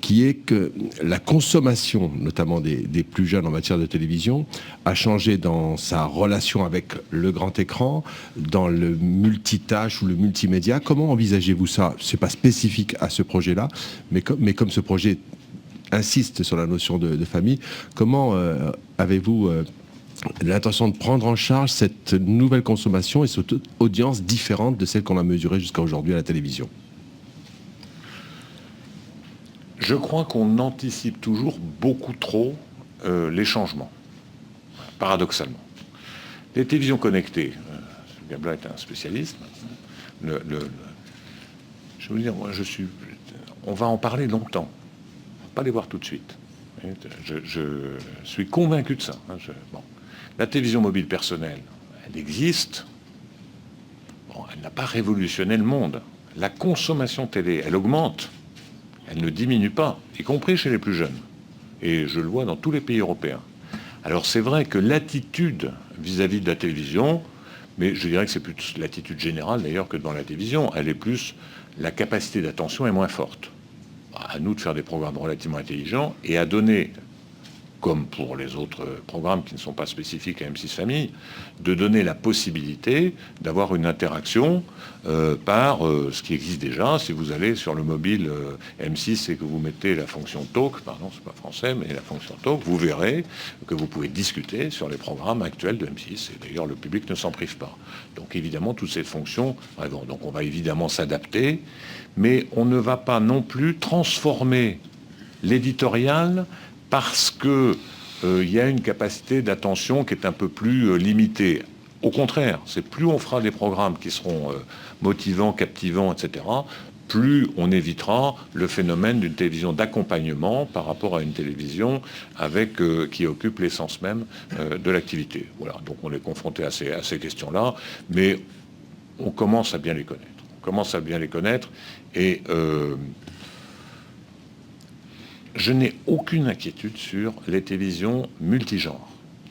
qui est que la consommation, notamment des plus jeunes en matière de télévision, a changé dans sa relation avec le grand écran, dans le multitâche ou le multimédia. Comment envisagez-vous ça? Ce n'est pas spécifique à ce projet-là, mais comme ce projet insiste sur la notion de famille, comment avez-vous l'intention de prendre en charge cette nouvelle consommation et cette audience différente de celle qu'on a mesurée jusqu'à aujourd'hui à la télévision? Je crois qu'on anticipe toujours beaucoup trop les changements, paradoxalement. Les télévisions connectées, Gabla est un spécialiste, je veux dire, moi, on va en parler longtemps, on va pas les voir tout de suite. Je suis convaincu de ça. La télévision mobile personnelle, elle existe, elle n'a pas révolutionné le monde. La consommation télé, elle augmente. Elle ne diminue pas, y compris chez les plus jeunes. Et je le vois dans tous les pays européens. Alors c'est vrai que l'attitude vis-à-vis de la télévision, mais je dirais que c'est plus l'attitude générale d'ailleurs que dans la télévision, elle est plus, la capacité d'attention est moins forte. À nous de faire des programmes relativement intelligents et à donner, comme pour les autres programmes qui ne sont pas spécifiques à M6 Famille, de donner la possibilité d'avoir une interaction par ce qui existe déjà. Si vous allez sur le mobile M6 et que vous mettez la fonction Talk, pardon, c'est pas français, mais la fonction Talk, vous verrez que vous pouvez discuter sur les programmes actuels de M6. Et d'ailleurs, le public ne s'en prive pas. Donc évidemment, toutes ces fonctions, donc on va évidemment s'adapter, mais on ne va pas non plus transformer l'éditorial parce que il y a une capacité d'attention qui est un peu plus limitée. Au contraire, c'est plus on fera des programmes qui seront motivants, captivants, etc., plus on évitera le phénomène d'une télévision d'accompagnement par rapport à une télévision qui occupe l'essence même de l'activité. Voilà, donc on est confronté à ces questions-là, mais on commence à bien les connaître. On commence à bien les connaître et je n'ai aucune inquiétude sur les télévisions multigenres.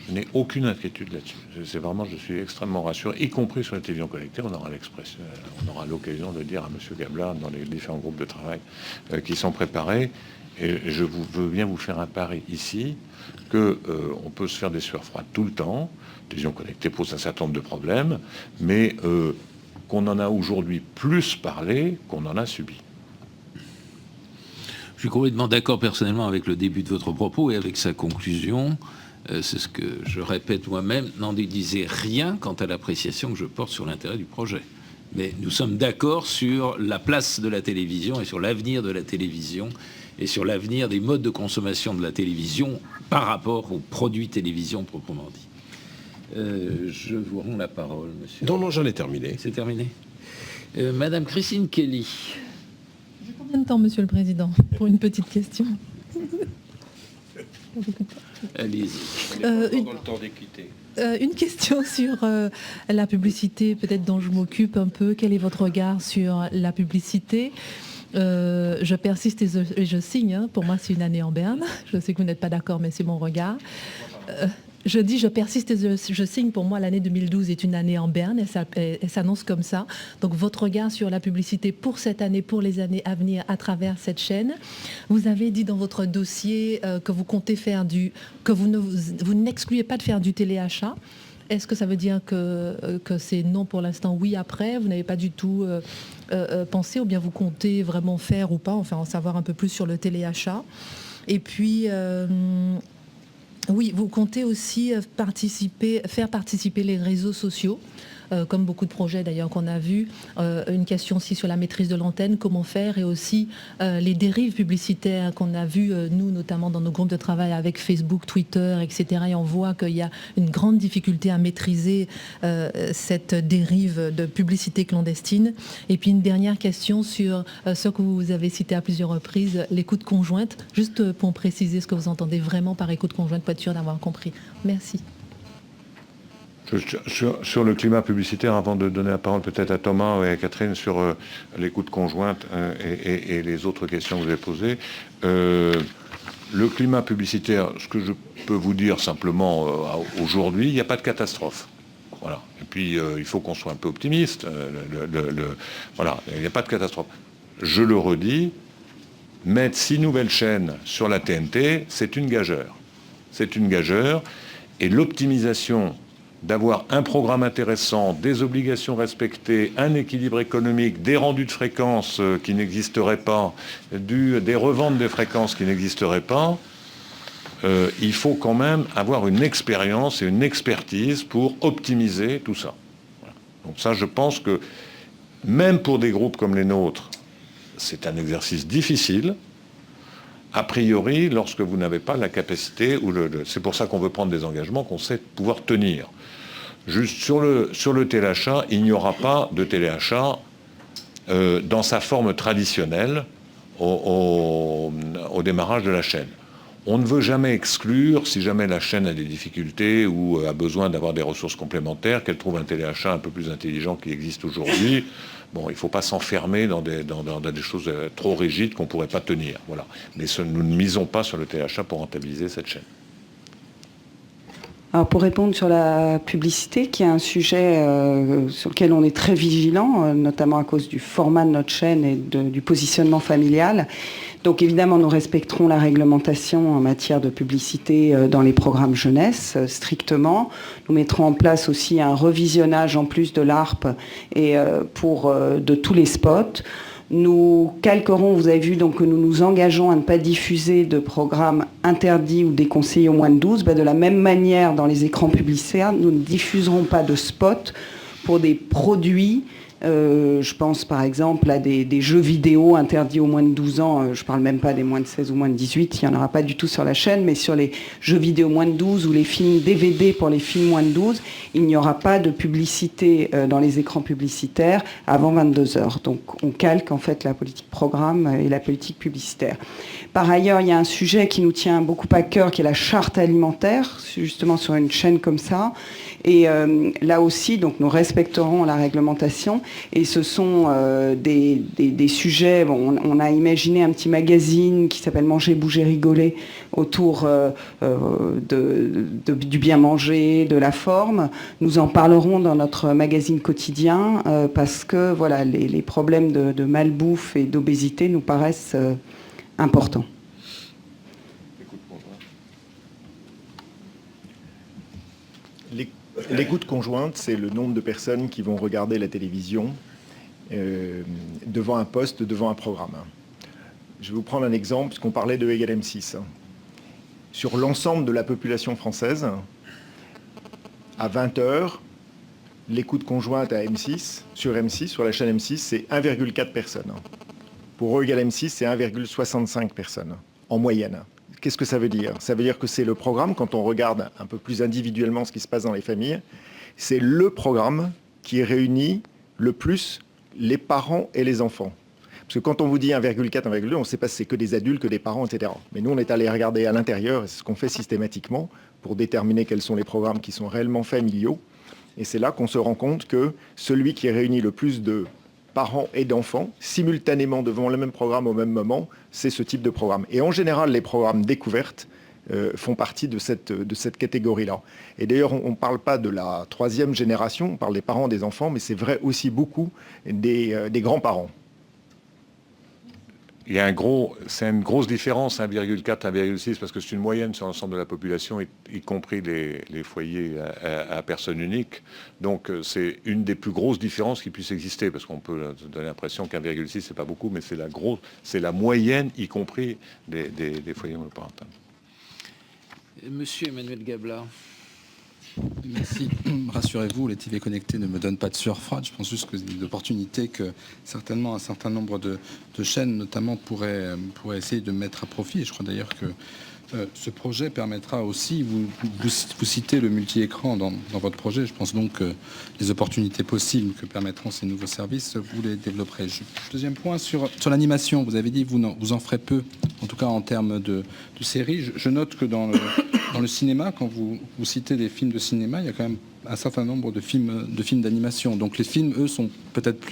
Je n'ai aucune inquiétude là-dessus. C'est vraiment, je suis extrêmement rassuré, y compris sur les télévisions connectées. On aura l'occasion de dire à M. Gabla dans les différents groupes de travail qui sont préparés. Et je veux bien vous faire un pari ici qu'on peut se faire des sueurs froides tout le temps. Les télévisions connectées posent un certain nombre de problèmes, mais qu'on en a aujourd'hui plus parlé qu'on en a subi. Je suis complètement d'accord personnellement avec le début de votre propos et avec sa conclusion. C'est ce que je répète moi-même, n'en déduisez rien quant à l'appréciation que je porte sur l'intérêt du projet. Mais nous sommes d'accord sur la place de la télévision et sur l'avenir de la télévision et sur l'avenir des modes de consommation de la télévision par rapport aux produits télévision proprement dit. Je vous rends la parole, monsieur. Non, j'en ai terminé. C'est terminé. Madame Christine Kelly. J'ai combien de temps, Monsieur le Président, pour une petite question? Allez-y. Dans le temps d'équité. Une question sur la publicité, peut-être dont je m'occupe un peu. Quel est votre regard sur la publicité? Je persiste et je signe. Hein. Pour moi, c'est une année en berne. Je sais que vous n'êtes pas d'accord, mais c'est mon regard. Je dis, je persiste et je signe. Pour moi, l'année 2012 est une année en berne. Elle s'annonce comme ça. Donc, votre regard sur la publicité pour cette année, pour les années à venir, à travers cette chaîne. Vous avez dit dans votre dossier que vous comptez faire que vous n'excluez pas de faire du téléachat. Est-ce que ça veut dire que c'est non pour l'instant, oui après? Vous n'avez pas du tout pensé, ou bien vous comptez vraiment faire ou pas? Enfin, en savoir un peu plus sur le téléachat. Et puis... oui, vous comptez aussi faire participer les réseaux sociaux, comme beaucoup de projets d'ailleurs qu'on a vus. Une question aussi sur la maîtrise de l'antenne, comment faire, et aussi les dérives publicitaires qu'on a vues, nous, notamment dans nos groupes de travail avec Facebook, Twitter, etc. Et on voit qu'il y a une grande difficulté à maîtriser cette dérive de publicité clandestine. Et puis une dernière question sur ce que vous avez cité à plusieurs reprises, l'écoute conjointe, juste pour préciser ce que vous entendez vraiment par écoute conjointe, pour être sûr d'avoir compris. Merci. Sur le climat publicitaire, avant de donner la parole peut-être à Thomas et à Catherine sur l'écoute conjointe et les autres questions que vous avez posées, le climat publicitaire, ce que je peux vous dire simplement aujourd'hui, il n'y a pas de catastrophe. Voilà. Et puis, il faut qu'on soit un peu optimiste. Voilà, il n'y a pas de catastrophe. Je le redis, mettre 6 nouvelles chaînes sur la TNT, c'est une gageure. C'est une gageure. Et l'optimisation d'avoir un programme intéressant, des obligations respectées, un équilibre économique, des rendus de fréquences qui n'existeraient pas, des reventes de fréquences qui n'existeraient pas, il faut quand même avoir une expérience et une expertise pour optimiser tout ça. Voilà. Donc ça, je pense que même pour des groupes comme les nôtres, c'est un exercice difficile. A priori, lorsque vous n'avez pas la capacité, c'est pour ça qu'on veut prendre des engagements qu'on sait pouvoir tenir. Juste sur le téléachat, il n'y aura pas de téléachat dans sa forme traditionnelle au démarrage de la chaîne. On ne veut jamais exclure, si jamais la chaîne a des difficultés ou a besoin d'avoir des ressources complémentaires, qu'elle trouve un téléachat un peu plus intelligent qui existe aujourd'hui. Bon, il ne faut pas s'enfermer dans des choses trop rigides qu'on ne pourrait pas tenir. Voilà. Mais nous ne misons pas sur le téléachat pour rentabiliser cette chaîne. Alors pour répondre sur la publicité, qui est un sujet sur lequel on est très vigilant, notamment à cause du format de notre chaîne et du positionnement familial. Donc évidemment, nous respecterons la réglementation en matière de publicité dans les programmes jeunesse, strictement. Nous mettrons en place aussi un revisionnage en plus de l'ARP et de tous les spots. Nous calquerons, vous avez vu donc que nous nous engageons à ne pas diffuser de programmes interdits ou déconseillés aux moins de 12. De la même manière, dans les écrans publicitaires, nous ne diffuserons pas de spots pour des produits. Je pense par exemple à des jeux vidéo interdits aux moins de 12 ans. Je ne parle même pas des moins de 16 ou moins de 18. Il n'y en aura pas du tout sur la chaîne. Mais sur les jeux vidéo moins de 12 ou les films DVD pour les films moins de 12, il n'y aura pas de publicité dans les écrans publicitaires avant 22 heures. Donc on calque en fait la politique programme et la politique publicitaire. Par ailleurs, il y a un sujet qui nous tient beaucoup à cœur, qui est la charte alimentaire, justement sur une chaîne comme ça. Et là aussi, donc, nous respecterons la réglementation. Et ce sont des sujets... Bon, on a imaginé un petit magazine qui s'appelle Manger, bouger, rigoler autour du bien manger, de la forme. Nous en parlerons dans notre magazine quotidien parce que voilà, les problèmes de malbouffe et d'obésité nous paraissent importants. L'écoute conjointe, c'est le nombre de personnes qui vont regarder la télévision devant un poste, devant un programme. Je vais vous prendre un exemple, puisqu'on parlait de Égal M6. Sur l'ensemble de la population française, à 20h, l'écoute conjointe à M6, sur la chaîne M6, c'est 1,4 personnes. Pour Égal M6, c'est 1,65 personnes, en moyenne. Qu'est-ce que ça veut dire? Ça veut dire que c'est le programme, quand on regarde un peu plus individuellement ce qui se passe dans les familles, c'est le programme qui réunit le plus les parents et les enfants. Parce que quand on vous dit 1,4, 1,2, on ne sait pas si c'est que des adultes, que des parents, etc. Mais nous, on est allé regarder à l'intérieur, c'est ce qu'on fait systématiquement, pour déterminer quels sont les programmes qui sont réellement familiaux. Et c'est là qu'on se rend compte que celui qui réunit le plus de parents et d'enfants, simultanément devant le même programme au même moment, c'est ce type de programme. Et en général, les programmes découvertes font partie de cette catégorie-là. Et d'ailleurs, on ne parle pas de la troisième génération, on parle des parents, des enfants, mais c'est vrai aussi beaucoup des grands-parents. C'est une grosse différence, 1,4, 1,6, parce que c'est une moyenne sur l'ensemble de la population, y compris les foyers à personne unique. Donc c'est une des plus grosses différences qui puisse exister, parce qu'on peut donner l'impression qu'1,6, c'est pas beaucoup, mais c'est la moyenne, y compris des foyers monoparentaux. Monsieur Emmanuel Gabla. Merci. Rassurez-vous, les TV connectés ne me donnent pas de sueur froide. Je pense juste que c'est une opportunité que certainement un certain nombre de chaînes, notamment, pourraient essayer de mettre à profit. Et je crois d'ailleurs que ce projet permettra aussi, vous citez le multi-écran dans votre projet. Je pense donc que les opportunités possibles que permettront ces nouveaux services, vous les développerez. Deuxième point, sur l'animation, vous avez dit que vous en ferez peu, en tout cas en termes de séries. Je note que dans le cinéma, quand vous citez des films de cinéma, il y a quand même un certain nombre de films d'animation. Donc les films, eux, sont peut-être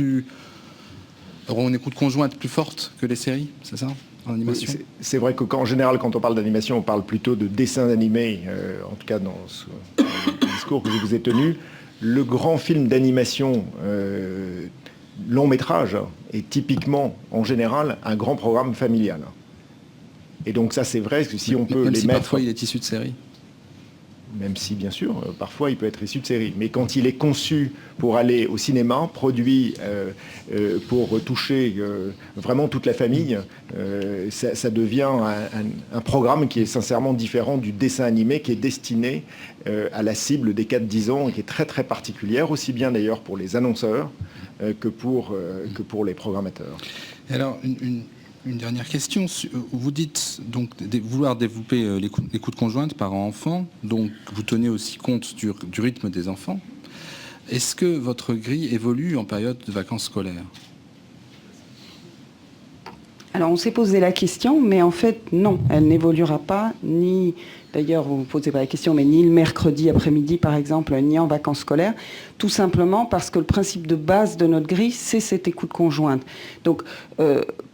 auront une écoute conjointe plus forte que les séries, c'est ça ? en animation? C'est vrai qu'en général, quand on parle d'animation, on parle plutôt de dessin animé, en tout cas dans le discours que je vous ai tenu. Le grand film d'animation long métrage est typiquement, en général, un grand programme familial. Et donc ça, c'est vrai que si on peut même les si mettre... parfois il est issu de série. Même si, bien sûr, parfois il peut être issu de série. Mais quand il est conçu pour aller au cinéma, produit pour toucher vraiment toute la famille, ça devient un programme qui est sincèrement différent du dessin animé qui est destiné à la cible des 4-10 ans et qui est très très particulière, aussi bien d'ailleurs pour les annonceurs que pour les programmateurs. Et alors, une dernière question. Vous dites donc vouloir développer l'écoute conjointe parents-enfants, donc vous tenez aussi compte du rythme des enfants. Est-ce que votre grille évolue en période de vacances scolaires? Alors on s'est posé la question, mais en fait non, elle n'évoluera pas, ni, d'ailleurs vous ne posez pas la question, mais ni le mercredi après-midi par exemple, ni en vacances scolaires, tout simplement parce que le principe de base de notre grille, c'est cette écoute conjointe. Donc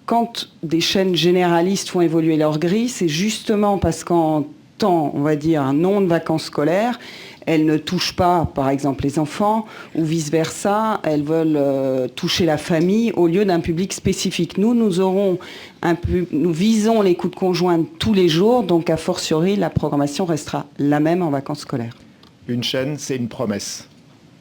quand des chaînes généralistes font évoluer leur grille, c'est justement parce qu'en temps, on va dire, non de vacances scolaires, elles ne touchent pas, par exemple, les enfants, ou vice-versa, elles veulent toucher la famille au lieu d'un public spécifique. Nous visons l'écoute conjointe tous les jours, donc a fortiori, la programmation restera la même en vacances scolaires. Une chaîne, c'est une promesse.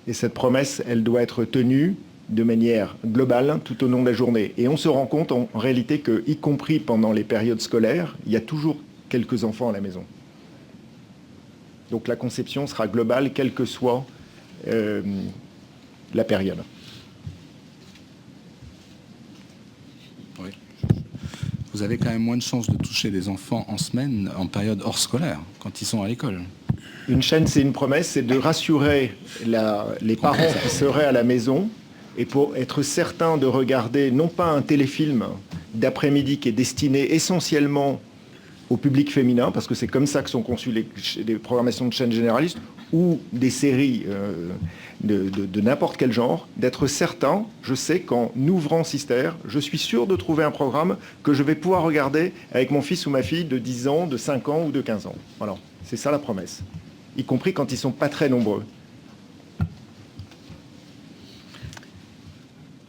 Et cette promesse, elle doit être tenue de manière globale tout au long de la journée. Et on se rend compte en réalité que, y compris pendant les périodes scolaires, il y a toujours quelques enfants à la maison. Donc la conception sera globale, quelle que soit la période. Oui. Vous avez quand même moins de chances de toucher des enfants en semaine, en période hors scolaire, quand ils sont à l'école. Une chaîne, c'est une promesse, c'est de rassurer les parents qui seraient à la maison et pour être certain de regarder non pas un téléfilm d'après-midi qui est destiné essentiellement au public féminin, parce que c'est comme ça que sont conçues les programmations de chaînes généralistes, ou des séries de n'importe quel genre, d'être certain, je sais qu'en ouvrant Sister, je suis sûr de trouver un programme que je vais pouvoir regarder avec mon fils ou ma fille de 10 ans, de 5 ans ou de 15 ans. Voilà, c'est ça la promesse, y compris quand ils ne sont pas très nombreux.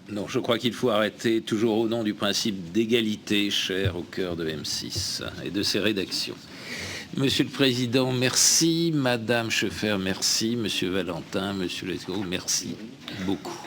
Non, je crois qu'il faut arrêter, toujours au nom du principe d'égalité, cher au cœur de M6 et de ses rédactions. Monsieur le Président, merci. Madame Schoeffer, merci. Monsieur Valentin, Monsieur Lescaut, merci beaucoup.